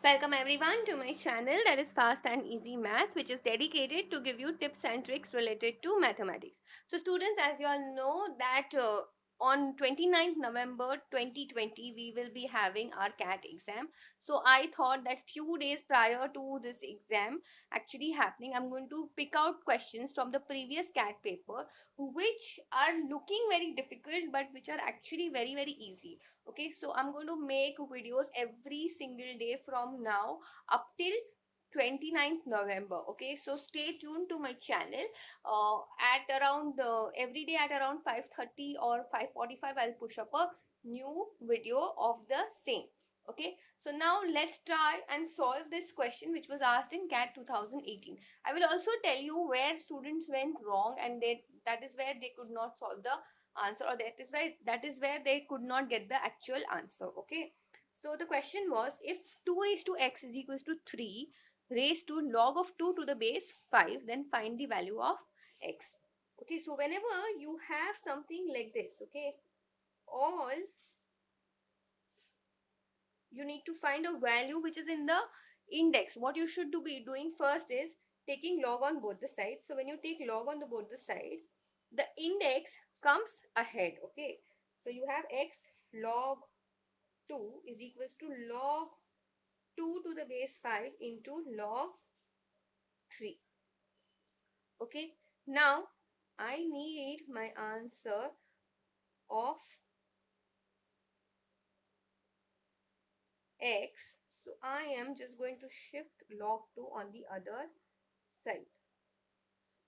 Welcome everyone to my channel, that is Fast and Easy Maths, which is dedicated to give you tips and tricks related to mathematics. So students, as you all know that on 29th November 2020 we will be having our CAT exam. So I thought that few days prior to this exam actually happening, I'm going to pick out questions from the previous CAT paper which are looking very difficult but which are actually very easy. Okay, so I'm going to make videos every single day from now up till 29th November. Okay, so stay tuned to my channel. At around every day at around 5:30 or 5:45 I'll push up a new video of the same. Okay, so now let's try and solve this question which was asked in CAT 2018. I will also tell you where students went wrong, and that is where they could not solve the answer, or that is where they could not get the actual answer. Okay, so the question was, if 2 raised to x is equals to 3 raised to log of 2 to the base 5, then find the value of x. Okay, so whenever you have something like this, okay, all you need to find a value which is in the index. What you should be doing first is taking log on both the sides. So when you take log on both the sides, the index comes ahead. Okay, so you have x log 2 is equals to log 2 to the base 5 into log 3. Okay, now I need my answer of x. So I am just going to shift log 2 on the other side.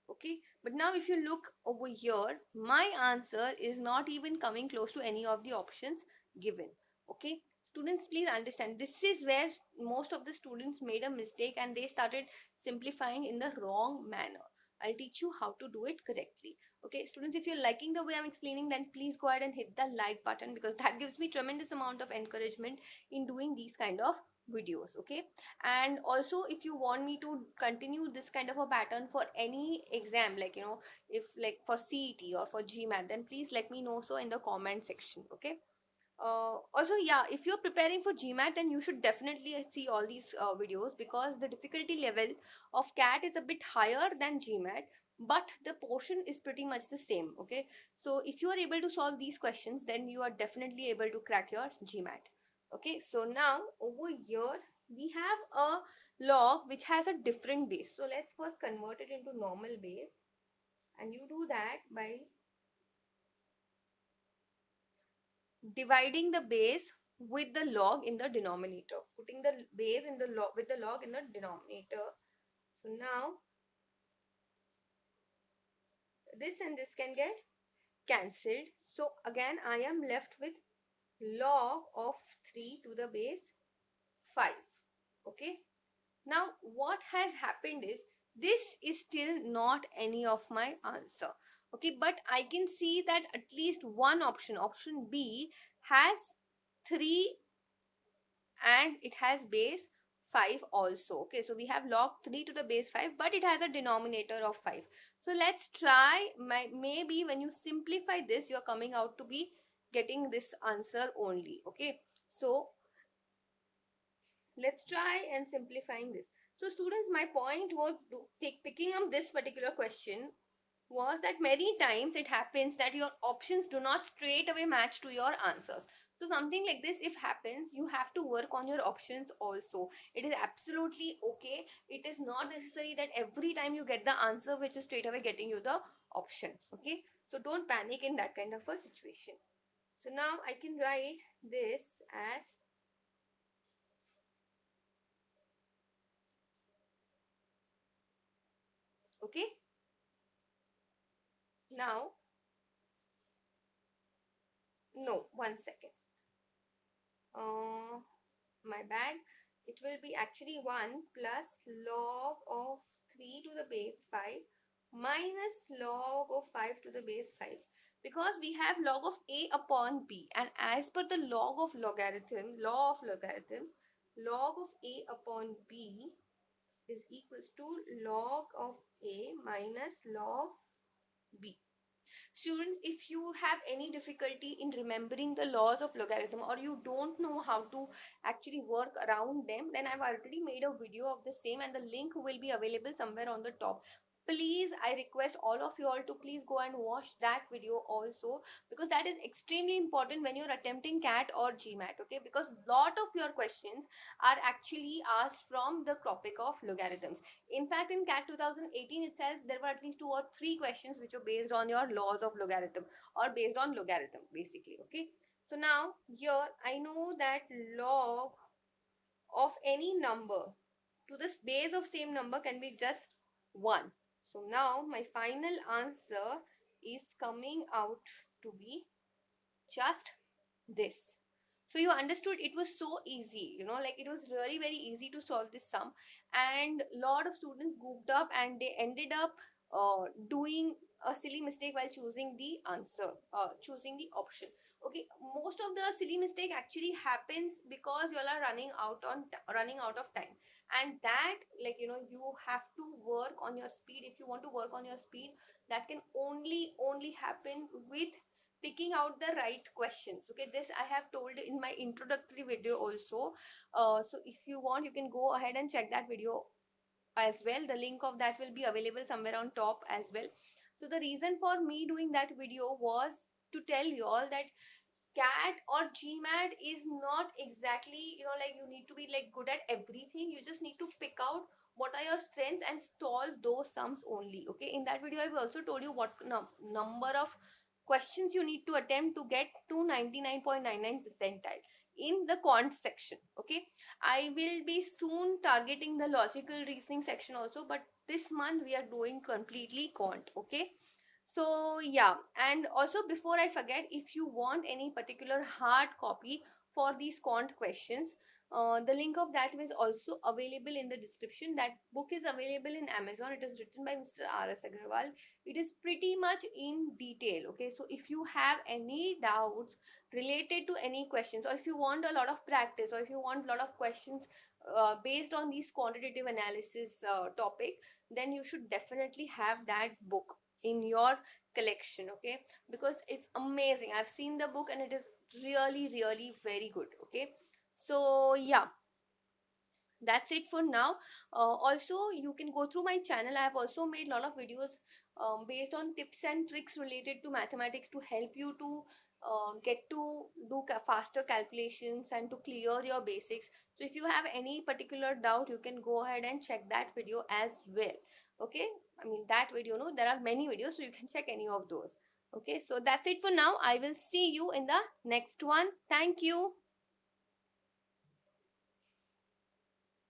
Okay, but now if you look over here, my answer is not even coming close to any of the options given. Okay, students, please understand, this is where most of the students made a mistake and they started simplifying in the wrong manner. I'll teach you how to do it correctly. Okay, students, if you're liking the way I'm explaining, then please go ahead and hit the like button, because that gives me tremendous amount of encouragement in doing these kind of videos. Okay, and also if you want me to continue this kind of a pattern for any exam, like if like for CET or for GMAT, then please let me know so in the comment section. Okay, also, yeah, if you're preparing for GMAT, then you should definitely see all these videos, because the difficulty level of CAT is a bit higher than GMAT, but the portion is pretty much the same. Okay, so if you are able to solve these questions, then you are definitely able to crack your GMAT. Okay, so now over here we have a log which has a different base. So let's first convert it into normal base, and you do that by dividing the base with the log in the denominator, putting the base in the log with the log in the denominator. So now this and this can get cancelled. So again I am left with log of 3 to the base 5. Okay, now what has happened is, this is still not any of my answer. Okay, but I can see that at least one option, option B, has 3 and it has base 5 also. Okay, so we have log 3 to the base 5, but it has a denominator of 5. So let's try, maybe when you simplify this, you're coming out to be getting this answer only. Okay, so let's try and simplifying this. So students, my point was picking up this particular question was that many times it happens that your options do not straight away match to your answers. So something like this if happens, you have to work on your options also. It is absolutely okay. It is not necessary that every time you get the answer which is straight away getting you the option. Okay, so don't panic in that kind of a situation. So now I can write this as, okay, now, no, one second, my bad. It will be actually 1 plus log of 3 to the base 5 minus log of 5 to the base 5, because we have log of a upon b, and as per the law of logarithms, log of a upon b is equals to log of a minus log b. Students, if you have any difficulty in remembering the laws of logarithm, or you don't know how to actually work around them, then I've already made a video of the same, and the link will be available somewhere on the top. Please, I request all of you all to please go and watch that video also, because that is extremely important when you're attempting CAT or GMAT. Okay, because lot of your questions are actually asked from the topic of logarithms. In fact, in CAT 2018 itself, there were at least 2 or 3 questions which were based on your laws of logarithm, or based on logarithm basically. Okay, so now here I know that log of any number to the base of same number can be just 1. So now my final answer is coming out to be just this. So you understood, it was so easy, like it was really very easy to solve this sum, and lot of students goofed up and they ended up doing a silly mistake while choosing the answer, choosing the option. Okay, most of the silly mistake actually happens because you all are running out of time, and that, like, you have to work on your speed. If you want to work on your speed, that can only happen with picking out the right questions. Okay, this I have told in my introductory video also. So if you want, you can go ahead and check that video as well. The link of that will be available somewhere on top as well. So the reason for me doing that video was to tell you all that CAT or GMAT is not exactly, like you need to be like good at everything. You just need to pick out what are your strengths and solve those sums only. Okay, in that video I've also told you what number of questions you need to attempt to get to 99.99 percentile in the quant section. Okay, I will be soon targeting the logical reasoning section also, but this month we are doing completely quant. Okay, so yeah, and also before I forget, if you want any particular hard copy for these quant questions, the link of that is also available in the description. That book is available in Amazon. It is written by Mr. R.S. Agarwal. It is pretty much in detail. Okay, so if you have any doubts related to any questions, or if you want a lot of practice, or if you want a lot of questions based on these quantitative analysis topic, then you should definitely have that book in your collection. Okay, because it's amazing. I've seen the book and it is really very good. Okay, so yeah, that's it for now. Also, you can go through my channel. I have also made a lot of videos based on tips and tricks related to mathematics to help you to get to do faster calculations and to clear your basics. So if you have any particular doubt, you can go ahead and check that video as well. Okay, I mean that video, no, there are many videos, so you can check any of those. Okay, so that's it for now. I will see you in the next one. Thank you.